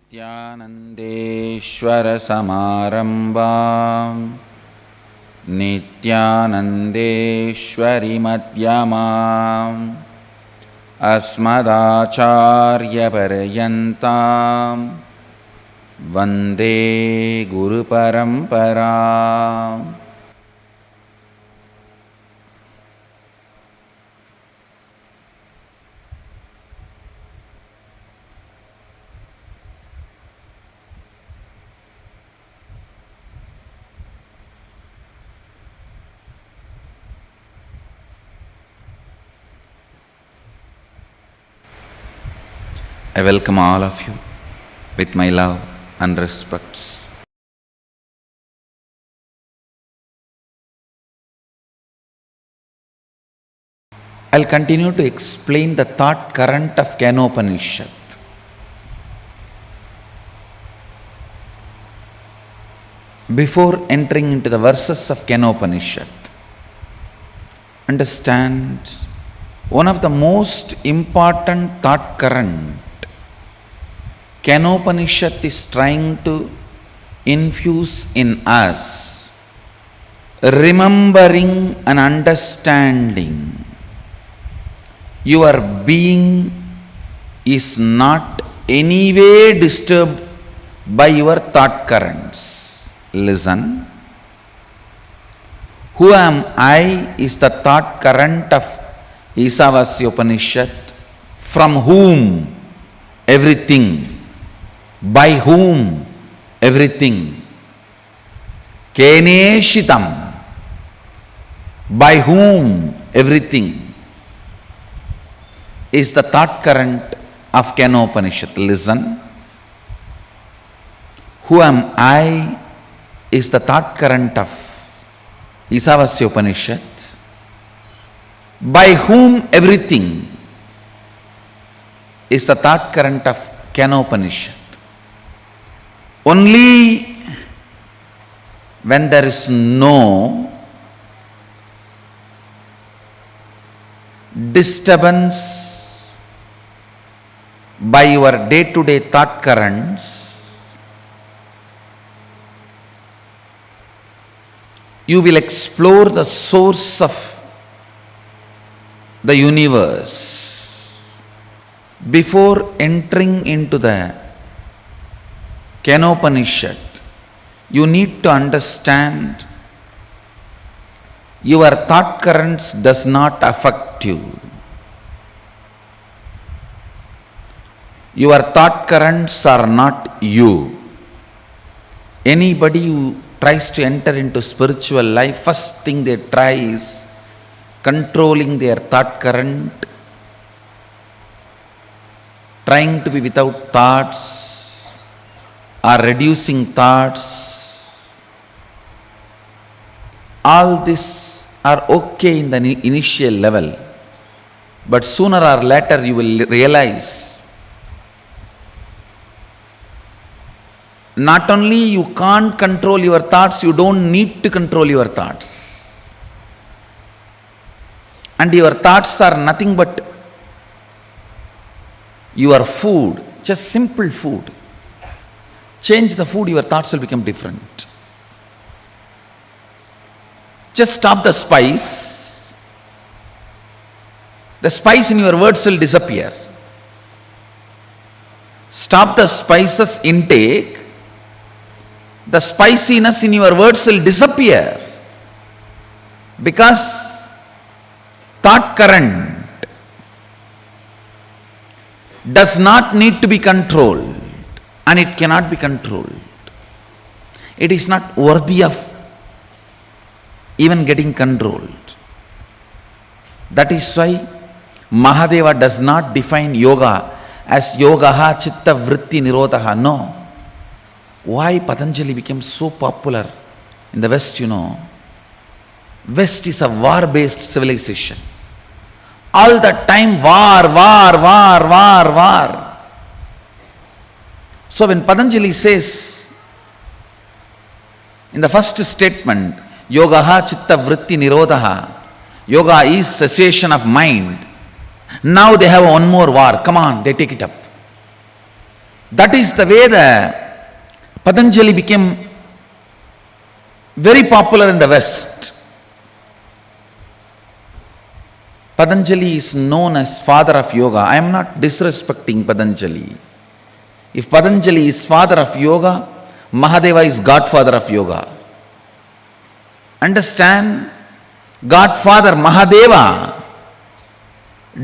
नित्यानन्देश्वरसमारम्भां नित्यानन्देश्वरिमध्यमाम् अस्मदाचार्यपर्यन्तां वन्दे गुरुपरम्पराम्। I welcome all of you with my love and respects. I'll continue to explain the thought current of Kenopanishad. Before entering into the verses of Kenopanishad, understand one of the most important thought current Kenopanishad is trying to infuse in us, remembering and understanding your being is not anyway disturbed by your thought currents. Listen. Who am I is the thought current of Isavasya Upanishad, from whom everything, by whom everything, Keneshitam, by whom everything, is the thought current of Kenopanishad. Listen. Who am I is the thought current of Isavasya Upanishad, by whom everything is the thought current of Kenopanishad. Only when there is no disturbance by your day-to-day thought currents, you will explore the source of the universe. Before entering into the Kenopanishad, you need to understand your thought currents does not affect you. Your thought currents are not you. Anybody who tries to enter into spiritual life, first thing they try is controlling their thought current, trying to be without thoughts or reducing thoughts. All this are okay in the initial level, but sooner or later you will realize not only you can't control your thoughts, you don't need to control your thoughts. And your thoughts are nothing but your food, just simple food. Change the food, your thoughts will become different. Just stop the spice in your words will disappear. Stop the spices intake, the spiciness in your words will disappear, because thought current does not need to be controlled, and it cannot be controlled. It is not worthy of even getting controlled. That is why Mahadeva does not define yoga as yogaha chitta vritti nirodhaha. No. Why Patanjali became so popular in the West, West is a war-based civilization. All the time war. So when Patanjali says in the first statement, yogaha chitta vritti nirodhaha, yoga is cessation of mind. Now they have one more war. Come on, they take it up. That is the way the Patanjali became very popular in the West. Patanjali is known as father of yoga. I am not disrespecting Patanjali. If Patanjali is father of yoga, Mahadeva is godfather of yoga. Understand? Godfather Mahadeva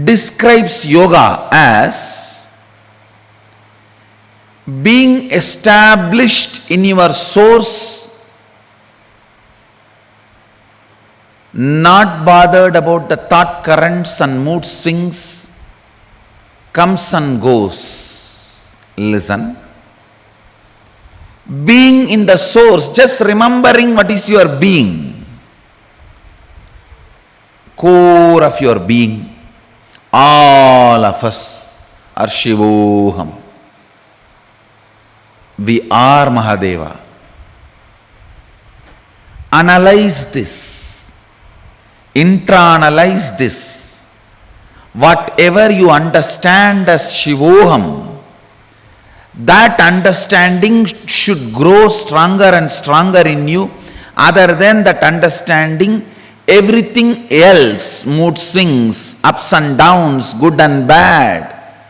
describes yoga as being established in your source, not bothered about the thought currents and mood swings, comes and goes. Listen. Being in the source, just remembering what is your being, core of your being. All of us are Shivoham. We are Mahadeva. Analyze this. Intra-analyze this. Whatever you understand as Shivoham, that understanding should grow stronger and stronger in you. Other than that understanding, everything else, mood swings, ups and downs, good and bad,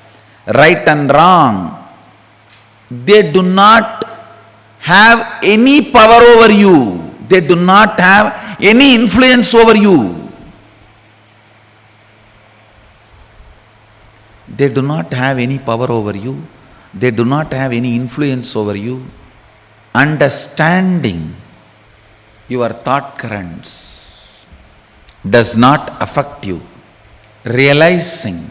right and wrong, they do not have any power over you. They do not have any influence over you. They do not have any power over you. They do not have any influence over you. Understanding your thought currents does not affect you. Realizing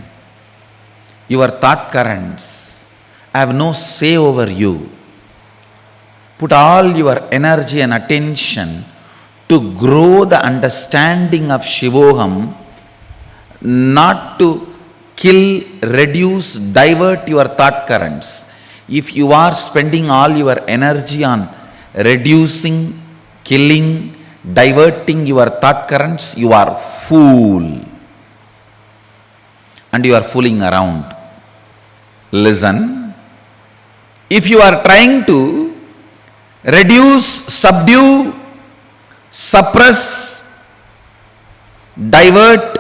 your thought currents have no say over you. Put all your energy and attention to grow the understanding of Shivoham, not to kill, reduce, divert your thought currents. If you are spending all your energy on reducing, killing, diverting your thought currents, you are fool. And you are fooling around. Listen. If you are trying to reduce, subdue, suppress, divert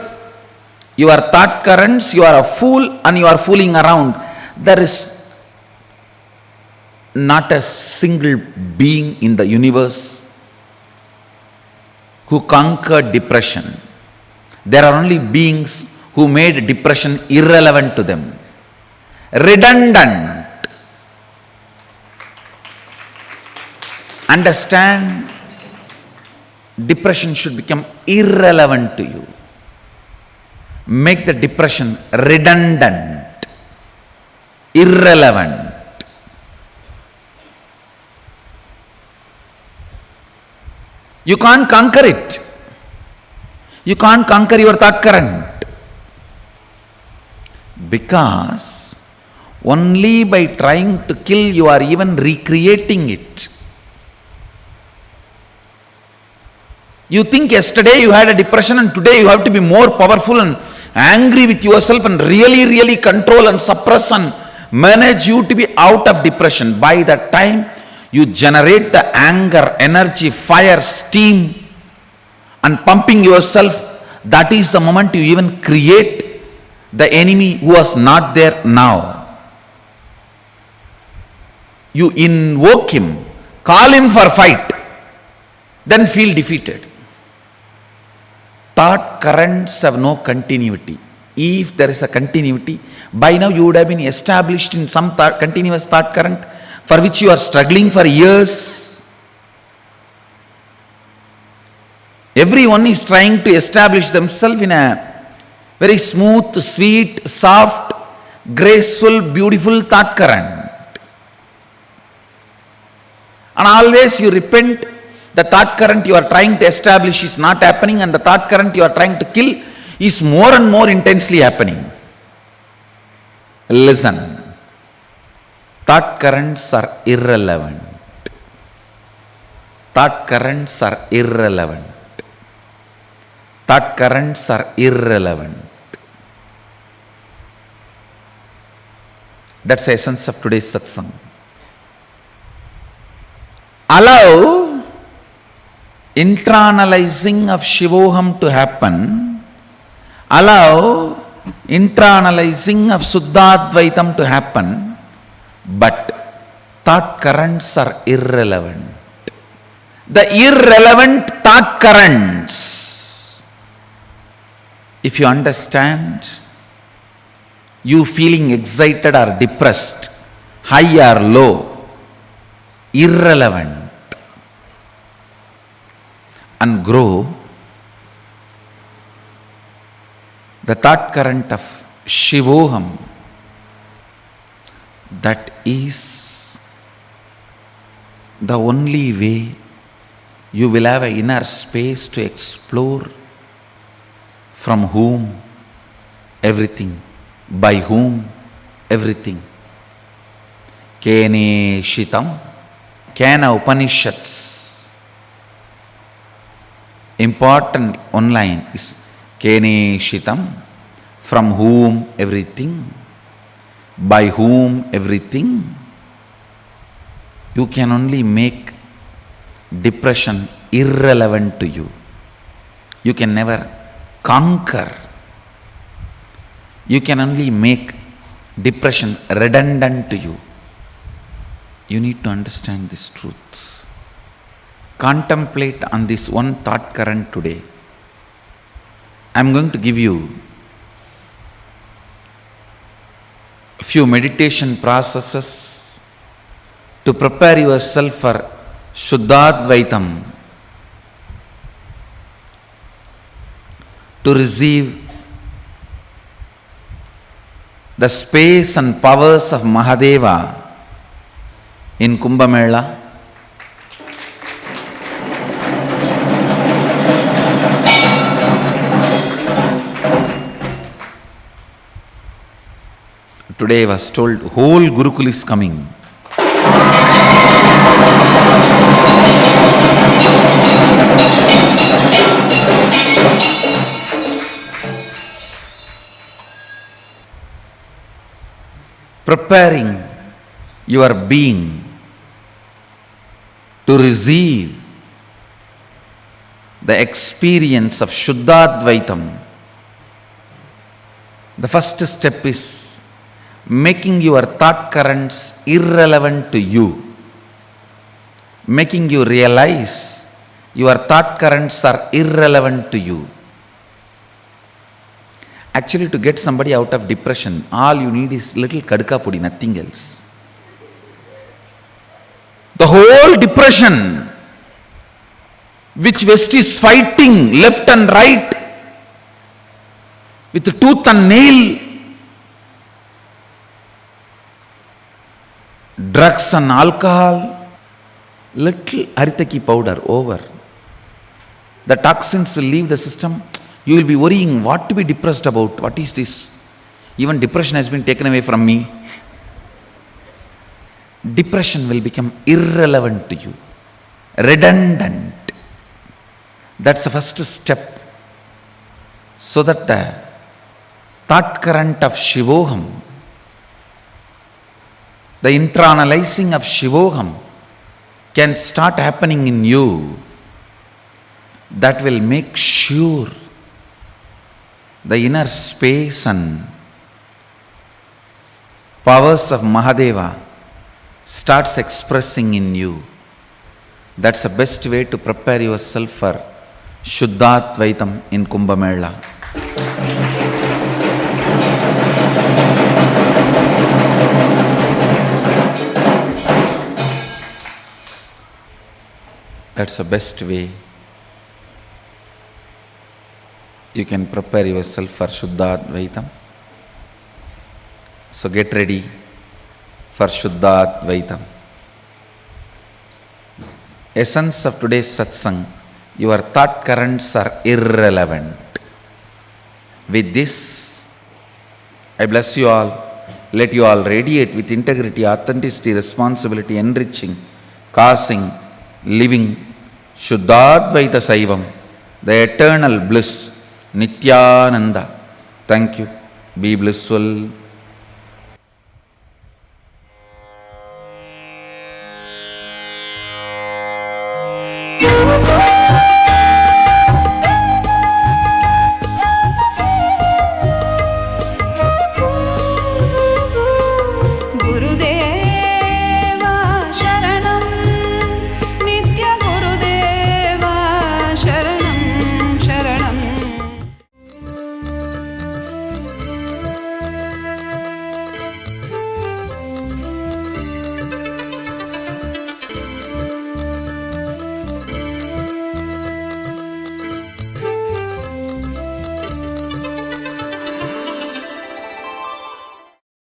your thought currents, you are a fool and you are fooling around. There is not a single being in the universe who conquered depression. There are only beings who made depression irrelevant to them, redundant. Understand? Depression should become irrelevant to you. Make the depression redundant, irrelevant. You can't conquer it. You can't conquer your thought current. Because only by trying to kill you are even recreating it. You think yesterday you had a depression and today you have to be more powerful and angry with yourself and really control and suppress and manage you to be out of depression. By the time you generate the anger, energy, fire, steam and pumping yourself, that is the moment you even create the enemy who was not there now. You invoke him, call him for fight, then feel defeated. Thought currents have no continuity. If there is a continuity, by now you would have been established in some continuous thought current for which you are struggling for years. Everyone is trying to establish themselves in a very smooth, sweet, soft, graceful, beautiful thought current. And always you repent. The thought current you are trying to establish is not happening, and the thought current you are trying to kill is more and more intensely happening. Listen. Thought currents are irrelevant. Thought currents are irrelevant. Thought currents are irrelevant. That's the essence of today's satsang. Allow internalizing of Shivoham to happen. Allow internalizing of Suddhadvaitam to happen. But thought currents are irrelevant. The irrelevant thought currents, if you understand, you feeling excited or depressed, high or low, irrelevant, and grow the thought current of Shivoham. That is the only way you will have an inner space to explore from whom everything, by whom everything. Kene Shitam, Kena Upanishads. Important online is Kene Shitam, from whom everything, by whom everything. You can only make depression irrelevant to you. You can never conquer. You can only make depression redundant to you. You need to understand this truth. Contemplate on this one thought current today. I am going to give you a few meditation processes to prepare yourself for Shuddhadvaitam, to receive the space and powers of Mahadeva in Kumbh Mela. Today I was told whole Gurukul is coming. Preparing your being to receive the experience of Shuddhadvaitam. The first step is making your thought currents irrelevant to you, making you realize your thought currents are irrelevant to you. Actually, to get somebody out of depression, all you need is little kadka pudi, nothing else. The whole depression, which West is fighting left and right with tooth and nail, drugs and alcohol, little haritaki powder, over. The toxins will leave the system. You will be worrying what to be depressed about. What is this? Even depression has been taken away from me. Depression will become irrelevant to you, redundant. That's the first step. So that the thought current of Shivoham, the internalizing of Shivoham can start happening in you. That will make sure the inner space and powers of Mahadeva starts expressing in you. That's the best way to prepare yourself for Shuddhadvaitam in Kumbh Mela. That's the best way you can prepare yourself for Shuddhadvaitam. So get ready for Shuddhadvaitam. Essence of today's satsang, your thought currents are irrelevant. With this, I bless you all. Let you all radiate with integrity, authenticity, responsibility, enriching, causing, living Shuddhadvaita Saivam, the eternal bliss, Nityananda. Thank you. Be blissful.